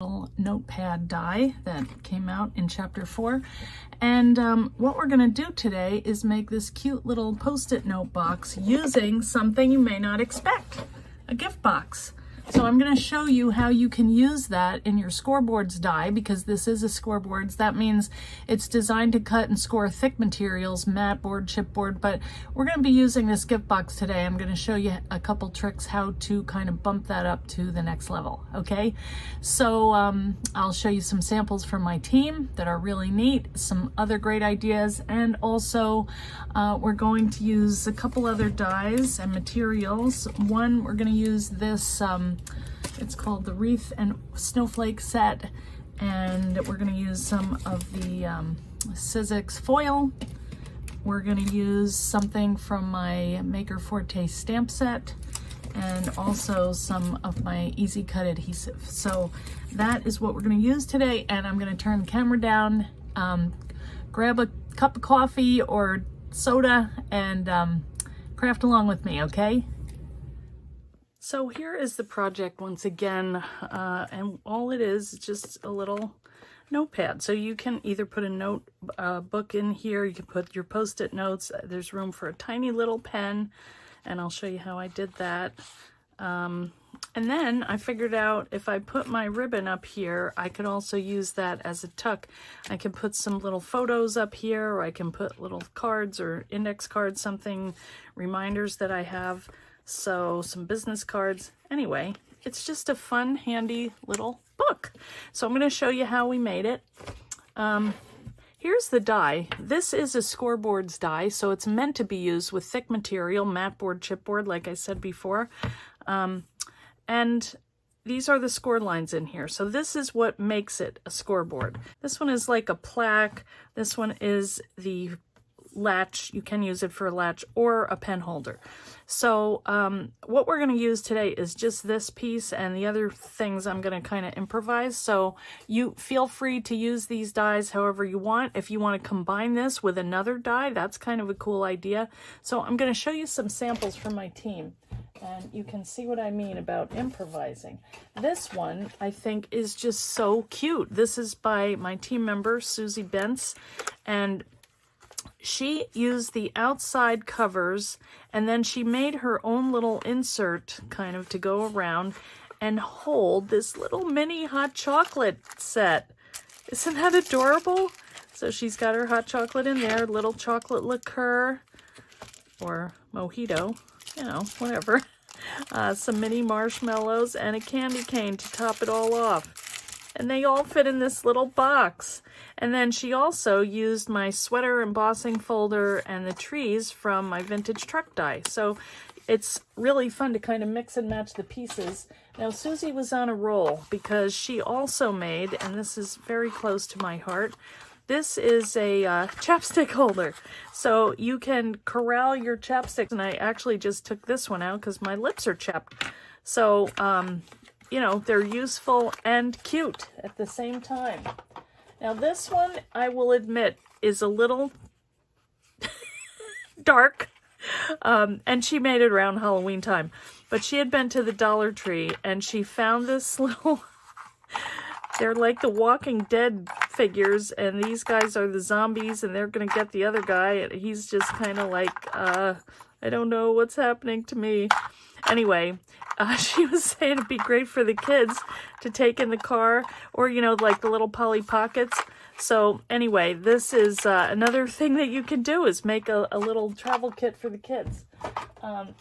Notepad die that came out in chapter 4, and what we're going to do today is make this cute little post-it note box using something you may not expect, a gift box. So I'm going to show you how you can use that in your scoreboards die, because this is a scoreboards. That means it's designed to cut and score thick materials, mat board, chipboard, but we're going to be using this gift box today. I'm going to show you a couple tricks how to kind of bump that up to the next level, okay? So I'll show you some samples from my team that are really neat, some other great ideas, and also we're going to use a couple other dies and materials. One, we're going to use this it's called the Wreath and Snowflake set, and we're going to use some of the Sizzix foil. We're going to use something from my Maker Forte stamp set, and also some of my Easy Cut adhesive. So that is what we're going to use today, and I'm going to turn the camera down, grab a cup of coffee or soda, and craft along with me, okay? So here is the project once again, and all it is just a little notepad. So you can either put a note book in here, you can put your post-it notes, there's room for a tiny little pen, and I'll show you how I did that. And then I figured out if I put my ribbon up here, I could also use that as a tuck. I can put some little photos up here, or I can put little cards or index cards, something, reminders that I have. So some business cards. Anyway, it's just a fun, handy little book. So I'm going to show you how we made it. Here's the die. This is a scoreboards die, so it's meant to be used with thick material, mat board, chipboard, like I said before. And these are the score lines in here. So this is what makes it a scoreboard. This one is like a plaque. This one is the latch. You can use it for a latch or a pen holder. So what we're going to use today is just this piece, and the other things I'm going to kind of improvise. So you feel free to use these dies however you want. If you want to combine this with another die, that's kind of a cool idea. So I'm going to show you some samples from my team, and you can see what I mean about improvising. This one I think is just so cute. This is by my team member Susie Bentz, and she used the outside covers, and then she made her own little insert kind of to go around and hold this little mini hot chocolate set. Isn't that adorable? So she's got her hot chocolate in there, little chocolate liqueur or mojito, you know, whatever. Some mini marshmallows and a candy cane to top it all off. And they all fit in this little box. And then she also used my sweater embossing folder and the trees from my vintage truck die. So it's really fun to kind of mix and match the pieces. Now Susie was on a roll because she also made, and this is very close to my heart, this is a chapstick holder. So you can corral your chapsticks, and I actually just took this one out because my lips are chapped. So, you know, they're useful and cute at the same time. Now this one, I will admit, is a little dark, and she made it around Halloween time. But she had been to the Dollar Tree, and she found this little, they're like the Walking Dead figures, and these guys are the zombies, and they're going to get the other guy, and he's just kind of like, I don't know what's happening to me. Anyway, she was saying it'd be great for the kids to take in the car, or, you know, like the little Polly Pockets. So anyway, this is another thing that you can do, is make a little travel kit for the kids.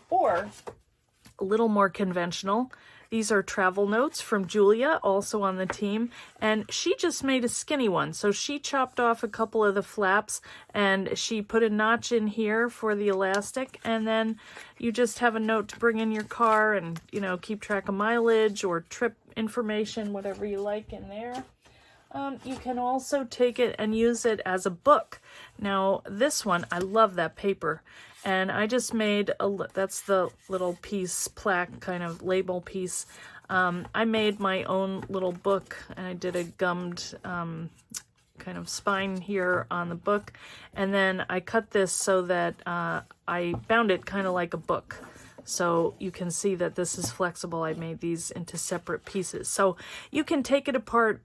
Or a little more conventional. These are travel notes from Julia, also on the team, and she just made a skinny one. So she chopped off a couple of the flaps, and she put a notch in here for the elastic, and then you just have a note to bring in your car and, you know, keep track of mileage or trip information, whatever you like in there. You can also take it and use it as a book. Now this one, I love that paper, and I just made that's the little piece, plaque kind of label piece. I made my own little book, and I did a gummed kind of spine here on the book, and then I cut this so that I bound it kind of like a book. So you can see that this is flexible. I made these into separate pieces. So you can take it apart,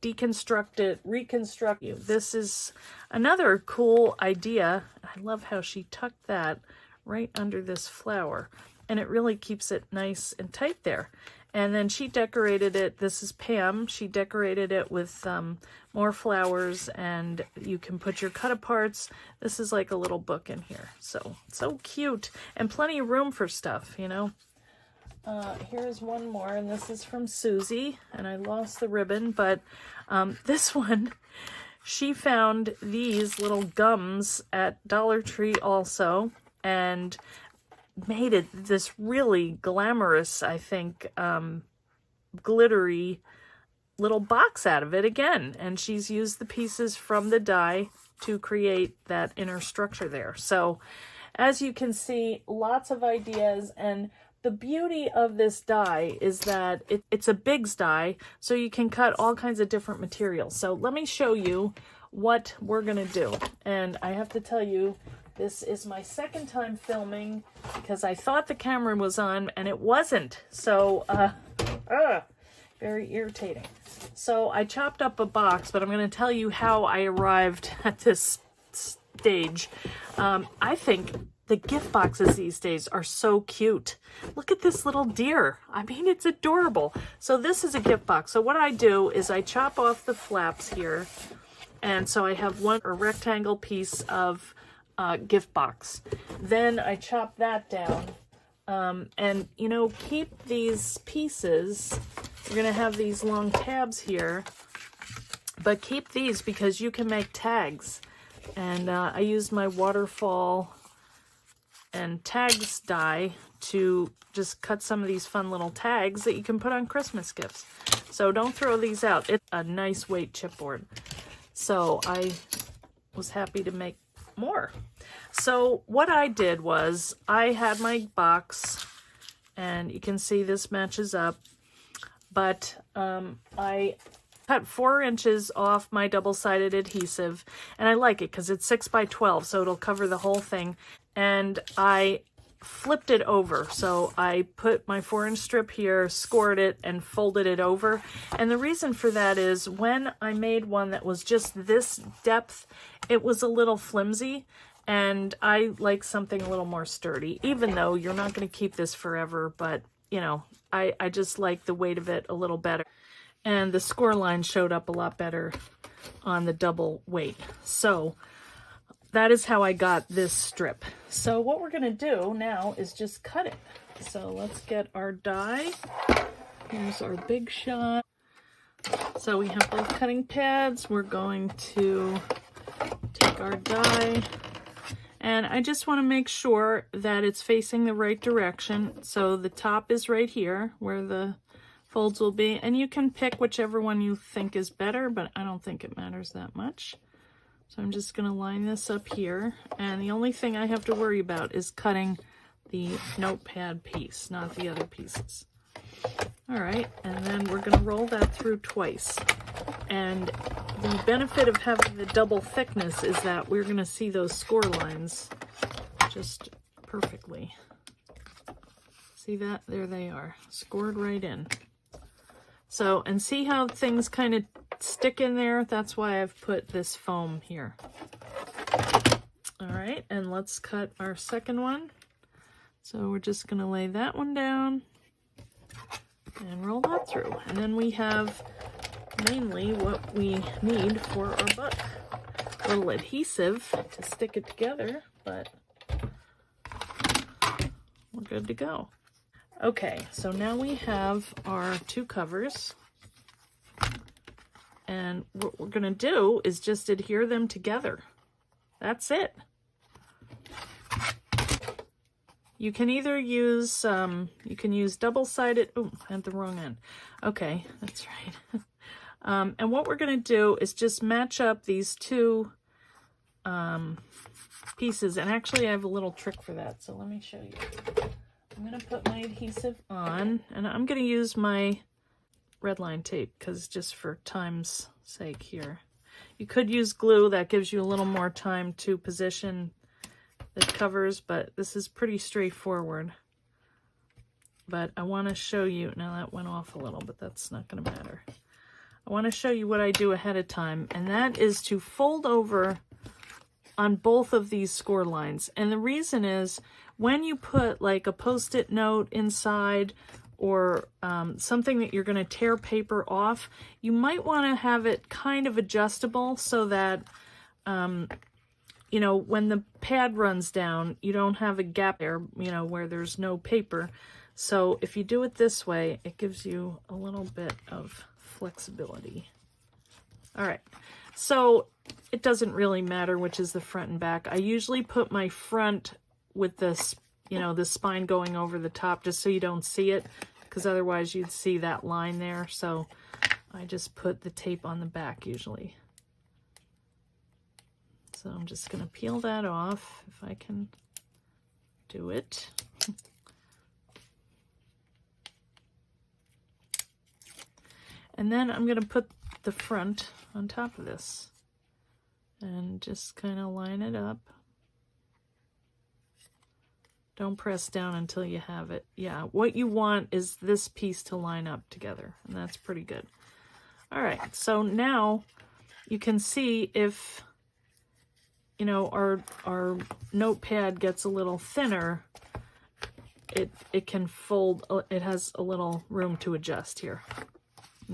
deconstruct it, reconstruct it. This is another cool idea. I love how she tucked that right under this flower, and it really keeps it nice and tight there. And then she decorated it. This is Pam. She decorated it with more flowers, and you can put your cut-aparts. This is like a little book in here. So cute, and plenty of room for stuff, you know. Here's one more, and this is from Susie, and I lost the ribbon, but this one, she found these little gums at Dollar Tree also, and made it this really glamorous, I think, glittery little box out of it again. And she's used the pieces from the die to create that inner structure there. So as you can see, lots of ideas. And the beauty of this die is that it's a Biggs die, so you can cut all kinds of different materials. So let me show you what we're gonna do. And I have to tell you, this is my second time filming because I thought the camera was on and it wasn't. So, very irritating. So I chopped up a box, but I'm going to tell you how I arrived at this stage. I think the gift boxes these days are so cute. Look at this little deer. I mean, it's adorable. So this is a gift box. So what I do is I chop off the flaps here. And so I have a rectangle piece of gift box. Then I chop that down, and you know, keep these pieces. You're gonna have these long tabs here, but keep these because you can make tags. And I used my waterfall and tags die to just cut some of these fun little tags that you can put on Christmas gifts. So don't throw these out. It's a nice weight chipboard. So I was happy to make more. So what I did was I had my box, and you can see this matches up, but I cut 4 inches off my double-sided adhesive, and I like it because it's 6 by 12, so it'll cover the whole thing. And I flipped it over, so I put my 4-inch strip here, scored it, and folded it over. And the reason for that is when I made one that was just this depth, it was a little flimsy, and I like something a little more sturdy, even though you're not going to keep this forever. But you know, I just like the weight of it a little better, and the score line showed up a lot better on the double weight. So that is how I got this strip. So what we're going to do now is just cut it. So let's get our die. Here's our Big Shot. So we have both cutting pads. We're going to take our die, and I just want to make sure that it's facing the right direction. So the top is right here where the folds will be, and you can pick whichever one you think is better, but I don't think it matters that much. So I'm just going to line this up here, and the only thing I have to worry about is cutting the notepad piece, not the other pieces. All right, and then we're going to roll that through twice. And the benefit of having the double thickness is that we're going to see those score lines just perfectly. See that? There they are, scored right in. So, and see how things kind of stick in there? That's why I've put this foam here. All right, and let's cut our second one. So we're just going to lay that one down and roll that through. And then we have mainly what we need for our book. A little adhesive to stick it together, but we're good to go. Okay, so now we have our 2 covers, and what we're going to do is just adhere them together. That's it. You can either use, you can use double-sided, oh, I had the wrong end. Okay, that's right. And what we're going to do is just match up these 2 pieces, and actually I have a little trick for that, so let me show you. I'm going to put my adhesive on, and I'm going to use my red line tape because just for time's sake here. You could use glue, that gives you a little more time to position the covers, but this is pretty straightforward. but I want to show you, now that went off a little, but that's not going to matter. I want to show you what I do ahead of time, and that is to fold over on both of these score lines. And the reason is, when you put like a post-it note inside or something that you're going to tear paper off, you might want to have it kind of adjustable so that, you know, when the pad runs down, you don't have a gap there, you know, where there's no paper. So if you do it this way, it gives you a little bit of flexibility. All right, so it doesn't really matter which is the front and back. I usually put my front with this, you know, the spine going over the top, just so you don't see it, because otherwise you'd see that line there. So I just put the tape on the back usually. So I'm just going to peel that off if I can do it. And then I'm going to put the front on top of this and just kind of line it up. Don't press down until you have it. Yeah, what you want is this piece to line up together, and that's pretty good. All right, so now you can see if, you know, our notepad gets a little thinner, it can fold, it has a little room to adjust here.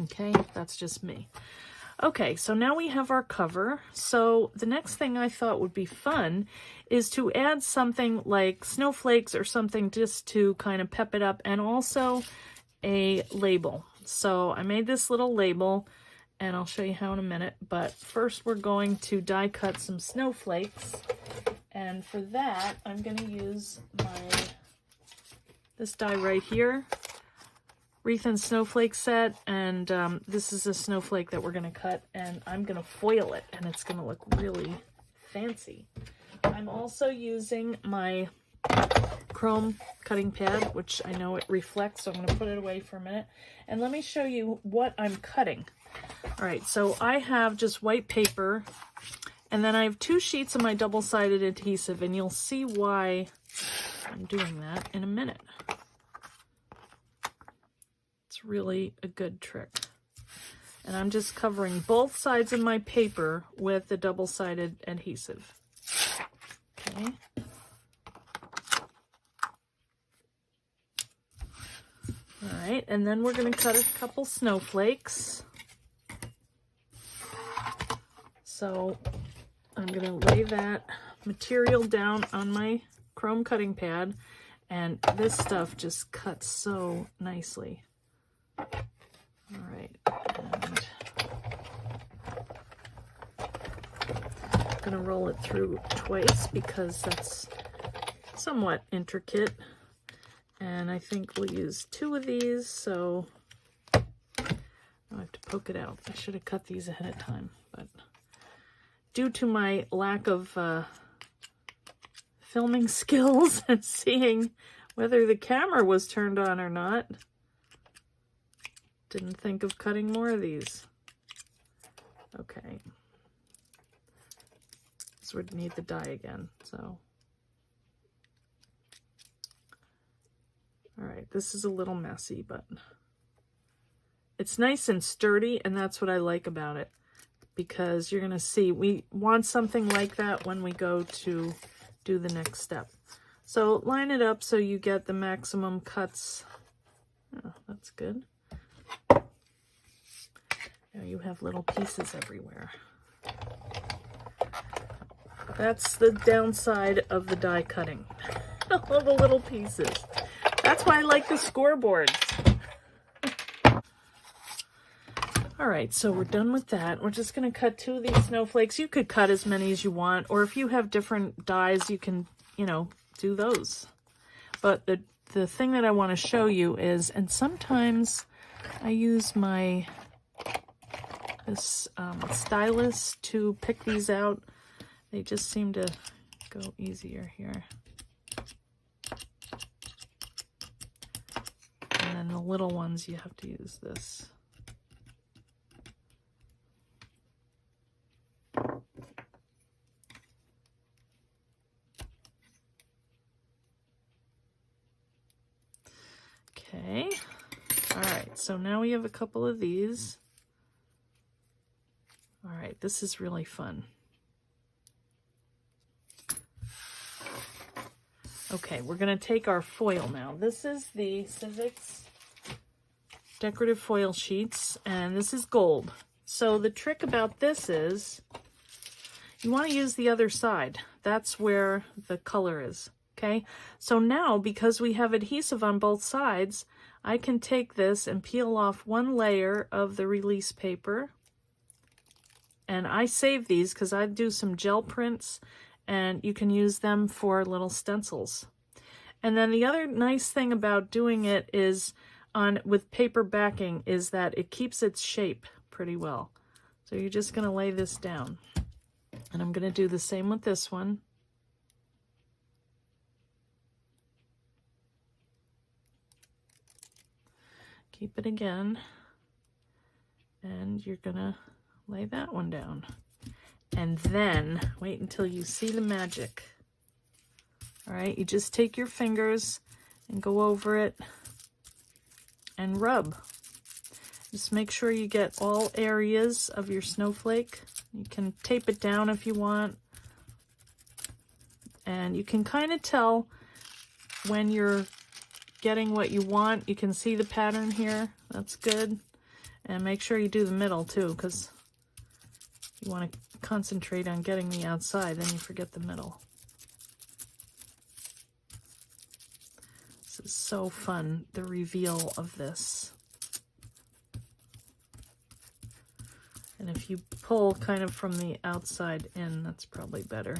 Okay, that's just me. Okay, so now we have our cover. So the next thing I thought would be fun is to add something like snowflakes or something just to kind of pep it up, and also a label. So I made this little label, and I'll show you how in a minute, but first we're going to die cut some snowflakes, and for that I'm going to use this die right here, Wreath and Snowflake set, and this is a snowflake that we're going to cut, and I'm going to foil it, and it's going to look really fancy. I'm also using my chrome cutting pad, which I know it reflects, so I'm going to put it away for a minute, and let me show you what I'm cutting. All right, so I have just white paper, and then I have 2 sheets of my double-sided adhesive, and you'll see why I'm doing that in a minute. It's really a good trick. And I'm just covering both sides of my paper with the double-sided adhesive. Okay. All right, and then we're going to cut a couple snowflakes. So I'm going to lay that material down on my chrome cutting pad, and this stuff just cuts so nicely. All right, and I'm going to roll it through twice because that's somewhat intricate, and I think we'll use 2 of these, so I have to poke it out. I should have cut these ahead of time, but due to my lack of filming skills and seeing whether the camera was turned on or not, didn't think of cutting more of these. Okay. So we need the die again, so. All right, this is a little messy, but it's nice and sturdy, and that's what I like about it, because you're gonna see, we want something like that when we go to do the next step. So line it up so you get the maximum cuts. Oh, that's good. Now you have little pieces everywhere. That's the downside of the die cutting. All the little pieces. That's why I like the scoreboards. All right, so we're done with that. We're just going to cut 2 of these snowflakes. You could cut as many as you want, or if you have different dies, you can, you know, do those. But the thing that I want to show you is, and sometimes I use my stylus to pick these out. They just seem to go easier here. And then the little ones, you have to use this. so now we have a couple of these. All right, this is really fun. Okay, we're going to take our foil now. This is the Sizzix decorative foil sheets, and this is gold. So the trick about this is you want to use the other side. That's where the color is, okay? So now, because we have adhesive on both sides, I can take this and peel off one layer of the release paper. And I save these because I do some gel prints, and you can use them for little stencils. And then the other nice thing about doing it is with paper backing is that it keeps its shape pretty well. So you're just going to lay this down. And I'm going to do the same with this one. Keep it again. And you're going to lay that one down. And then wait until you see the magic. All right, you just take your fingers and go over it and rub. Just make sure you get all areas of your snowflake. You can tape it down if you want. And you can kind of tell when you're getting what you want. You can see the pattern here. That's good. And make sure you do the middle too, because you want to concentrate on getting the outside, then you forget the middle. This is so fun, the reveal of this. And if you pull kind of from the outside in, that's probably better.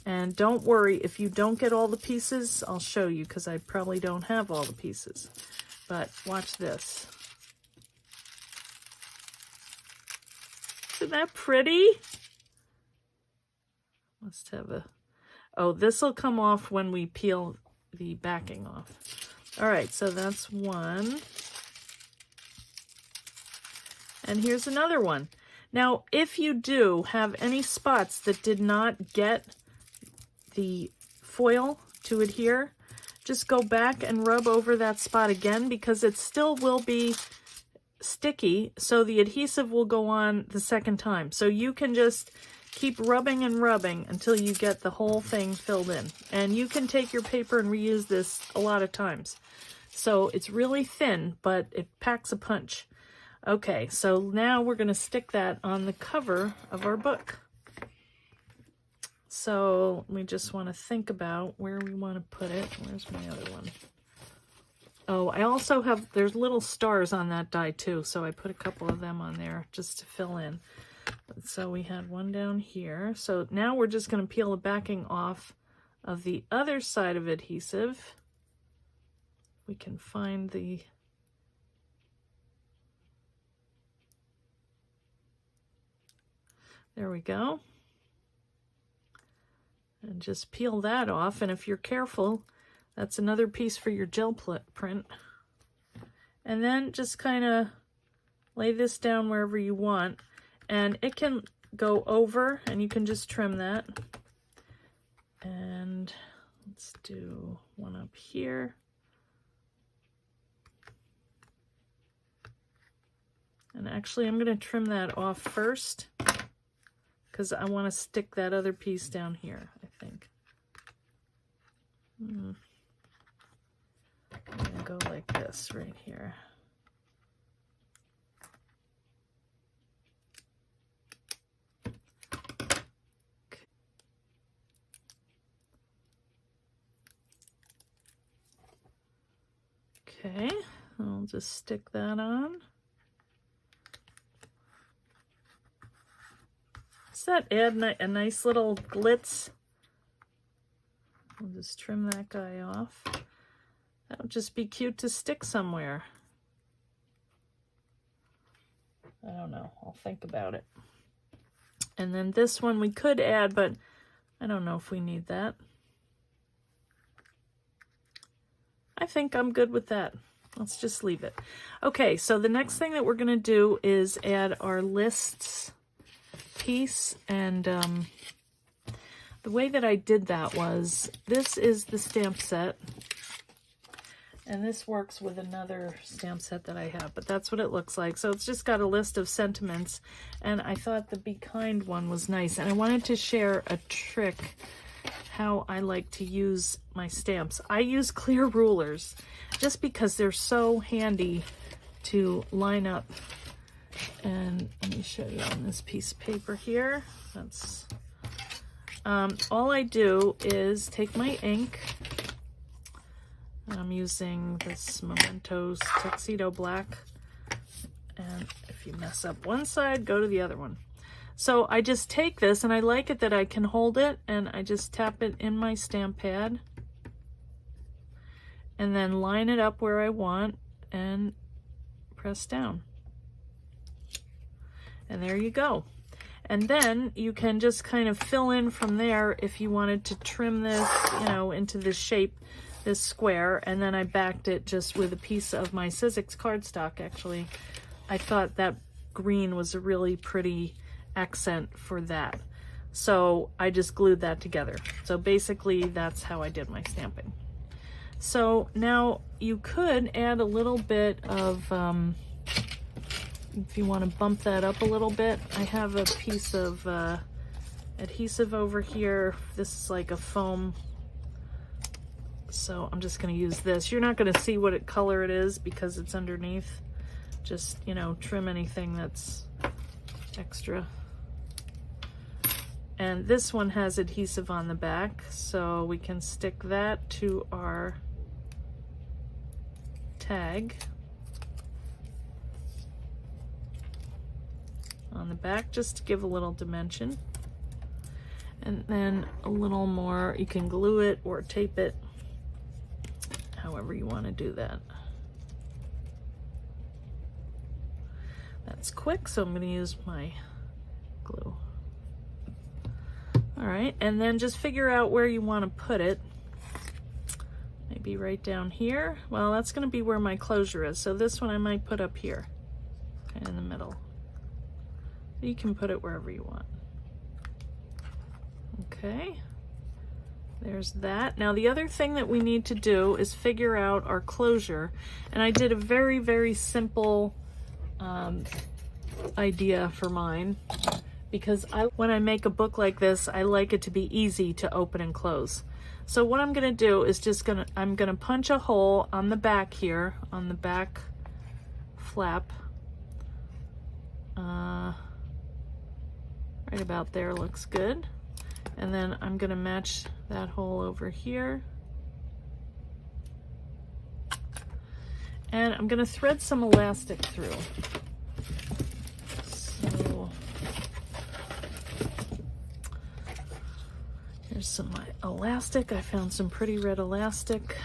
And don't worry, if you don't get all the pieces, I'll show you, because I probably don't have all the pieces. But watch this. Isn't that pretty? Must have a... Oh, this will come off when we peel the backing off. All right, so that's one. And here's another one. Now, if you do have any spots that did not get the foil to adhere, just go back and rub over that spot again, because it still will be sticky, so the adhesive will go on the second time. So you can just keep rubbing and rubbing until you get the whole thing filled in. And you can take your paper and reuse this a lot of times. So it's really thin, but it packs a punch. Okay, so now we're going to stick that on the cover of our book. So we just want to think about where we want to put it. Where's my other one? Oh, I also have, there's little stars on that die too, so I put a couple of them on there just to fill in. So we had one down here. So now we're just going to peel the backing off of the other side of adhesive. We can find the... There we go. And just peel that off, and if you're careful, that's another piece for your gel print. And then just kind of lay this down wherever you want. And it can go over, and you can just trim that. And let's do one up here. And actually, I'm going to trim that off first, because I want to stick that other piece down here, I think. I'm going to go like this right here. Okay, I'll just stick that on. Does that add a nice little glitz? I'll just trim that guy off. That would just be cute to stick somewhere. I don't know. I'll think about it. And then this one we could add, but I don't know if we need that. I think I'm good with that. Let's just leave it. Okay, so the next thing that we're going to do is add our lists piece. And the way that I did that was, this is the stamp set. And this works with another stamp set that I have, but that's what it looks like. So it's just got a list of sentiments, and I thought the Be Kind one was nice. And I wanted to share a trick, how I like to use my stamps. I use clear rulers just because they're so handy to line up. And let me show you on this piece of paper here. That's all I do is take my ink. I'm using this Mementos Tuxedo Black, and if you mess up one side, go to the other one. So I just take this, and I like it that I can hold it, and I just tap it in my stamp pad, and then line it up where I want, and press down. And there you go. And then you can just kind of fill in from there if you wanted to trim this, you know, into this shape, this square. And then I backed it just with a piece of my Sizzix cardstock, actually. I thought that green was a really pretty accent for that. So I just glued that together. So basically that's how I did my stamping. So now you could add a little bit of, if you want to bump that up a little bit, I have a piece of adhesive over here. This is like a foam, so I'm just going to use this. You're not going to see what color it is because it's underneath. Just, you know, trim anything that's extra. And this one has adhesive on the back, so we can stick that to our tag on the back, just to give a little dimension. And then a little more, you can glue it or tape it, however you want to do that. That's quick, so I'm going to use my glue. All right, and then just figure out where you want to put it. Maybe right down here. Well, that's going to be where my closure is, so this one I might put up here, kind of in the middle. You can put it wherever you want. Okay, there's that. Now the other thing that we need to do is figure out our closure, and I did a very, very simple idea for mine, because when I make a book like this, I like it to be easy to open and close. So what I'm gonna do is I'm gonna punch a hole on the back here, on the back flap. Right about there looks good. And then I'm gonna match that hole over here. And I'm gonna thread some elastic through. So here's some elastic. I found some pretty red elastic.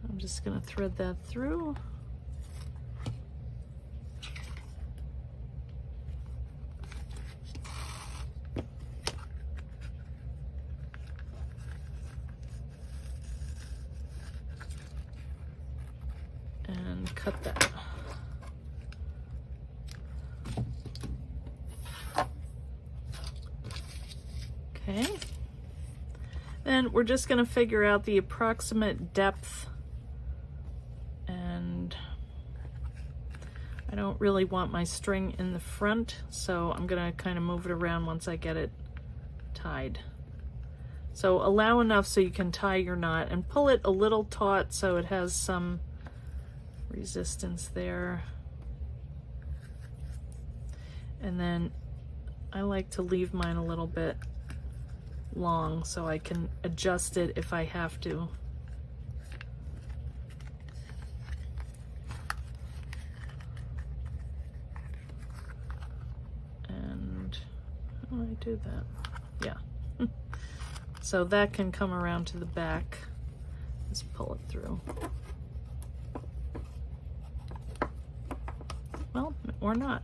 I'm just gonna thread that through. And cut that. Okay. Then we're just going to figure out the approximate depth, and I don't really want my string in the front, so I'm going to kind of move it around once I get it tied. So allow enough so you can tie your knot, and pull it a little taut so it has some resistance there. And then I like to leave mine a little bit long so I can adjust it if I have to. And how do I do that? Yeah. So that can come around to the back. Just pull it through. Well, or not.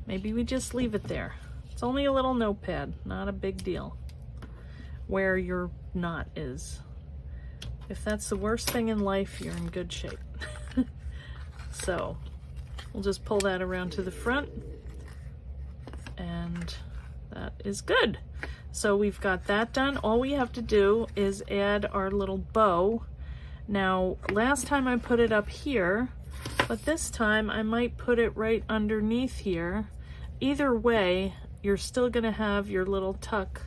Maybe we just leave it there. It's only a little notepad, not a big deal. Where your knot is. If that's the worst thing in life, you're in good shape. So we'll just pull that around to the front, and that is good. So we've got that done. All we have to do is add our little bow, Now, last time I put it up here, but this time I might put it right underneath here. Either way, you're still gonna have your little tuck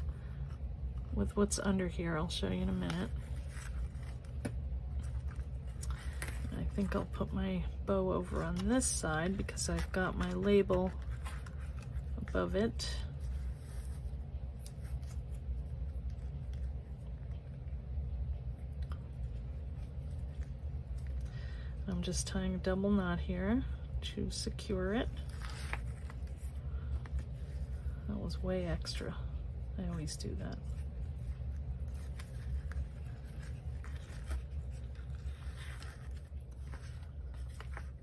with what's under here. I'll show you in a minute. I think I'll put my bow over on this side because I've got my label above it. I'm just tying a double knot here to secure it. That was way extra. I always do that.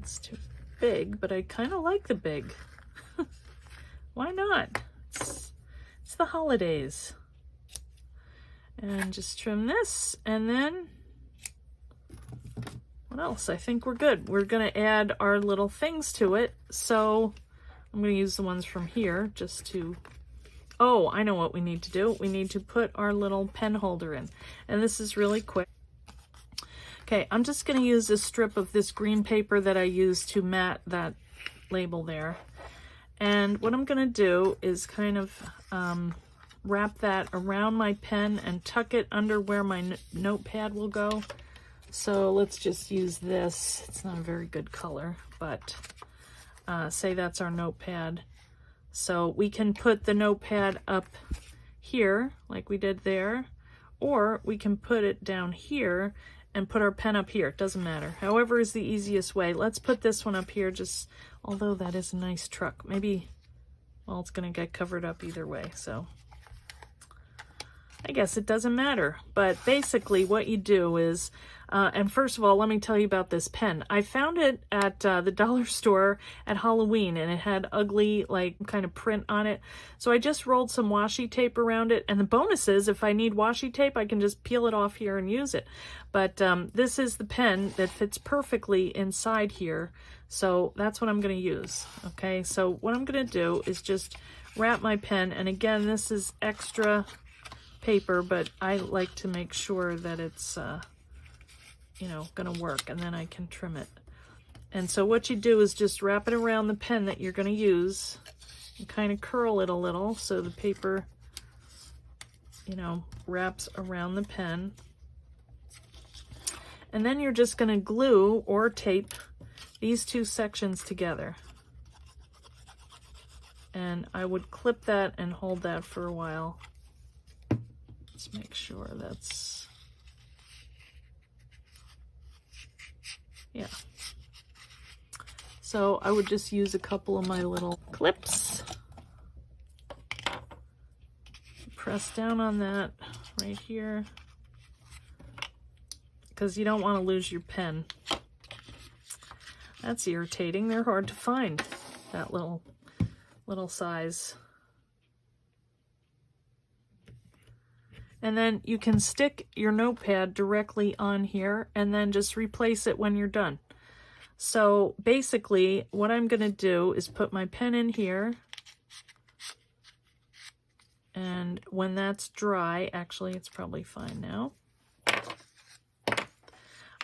It's too big, but I kind of like the big. Why not? It's the holidays. And just trim this, and then what else? I think we're good. We're gonna add our little things to it. So I'm gonna use the ones from here just to, oh, I know what we need to do. We need to put our little pen holder in. And this is really quick. Okay, I'm just gonna use a strip of this green paper that I used to mat that label there. And what I'm gonna do is kind of wrap that around my pen and tuck it under where my notepad will go. So let's just use this. It's not a very good color, but say that's our notepad. So we can put the notepad up here like we did there, or we can put it down here and put our pen up here. It doesn't matter. However is the easiest way. Let's put this one up here, just, although that is a nice truck. Maybe, well, it's gonna get covered up either way, so I guess it doesn't matter. But basically what you do is, and first of all, let me tell you about this pen. I found it at the dollar store at Halloween, and it had ugly, like, kind of print on it. So I just rolled some washi tape around it. And the bonus is, if I need washi tape, I can just peel it off here and use it. But this is the pen that fits perfectly inside here. So that's what I'm going to use. Okay, so what I'm going to do is just wrap my pen. And again, this is extra paper, but I like to make sure that it's you know, gonna work, and then I can trim it. And so what you do is just wrap it around the pen that you're gonna use and kind of curl it a little so the paper, you know, wraps around the pen. And then you're just gonna glue or tape these two sections together. And I would clip that and hold that for a while. Let's make sure that's, yeah. So I would just use a couple of my little clips. Press down on that right here, because you don't want to lose your pen. That's irritating. They're hard to find, that little size. And then you can stick your notepad directly on here and then just replace it when you're done. So basically what I'm going to do is put my pen in here, and when that's dry, actually it's probably fine now,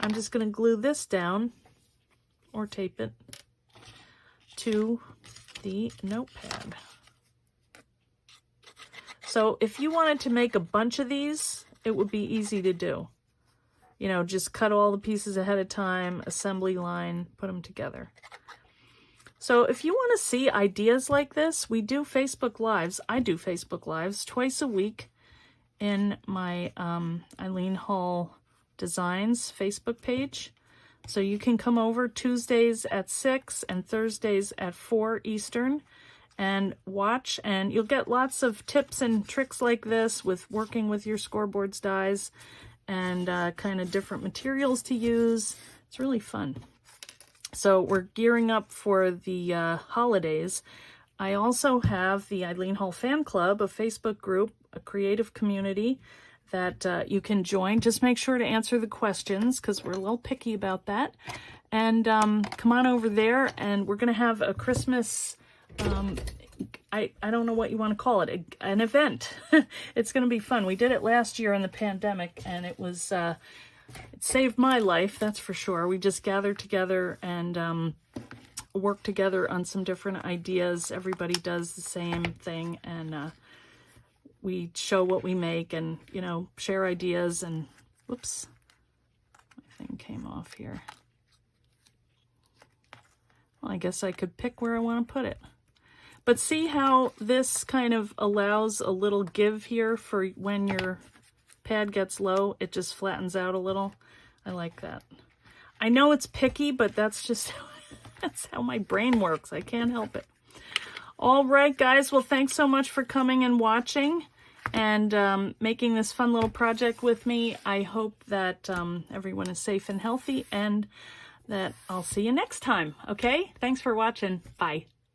I'm just going to glue this down or tape it to the notepad. So if you wanted to make a bunch of these, it would be easy to do. You know, just cut all the pieces ahead of time, assembly line, put them together. So if you want to see ideas like this, we do Facebook Lives. I do Facebook Lives twice a week in my Eileen Hull Designs Facebook page. So you can come over Tuesdays at 6 and Thursdays at 4 Eastern and watch, and you'll get lots of tips and tricks like this with working with your scoreboards dies and kind of different materials to use. It's really fun. So we're gearing up for the holidays. I also have the Eileen Hull Fan Club, a Facebook group, a creative community that you can join. Just make sure to answer the questions because we're a little picky about that. And come on over there, and we're going to have a Christmas I don't know what you want to call it, an event. It's going to be fun. We did it last year in the pandemic, and it was it saved my life, that's for sure. We just gathered together and work together on some different ideas. Everybody does the same thing, and we show what we make and, you know, share ideas. And whoops, my thing came off here. Well, I guess I could pick where I want to put it. But see how this kind of allows a little give here for when your pad gets low, it just flattens out a little. I like that. I know it's picky, but that's just that's how my brain works. I can't help it. All right, guys. Well, thanks so much for coming and watching and making this fun little project with me. I hope that everyone is safe and healthy, and that I'll see you next time. Okay? Thanks for watching. Bye.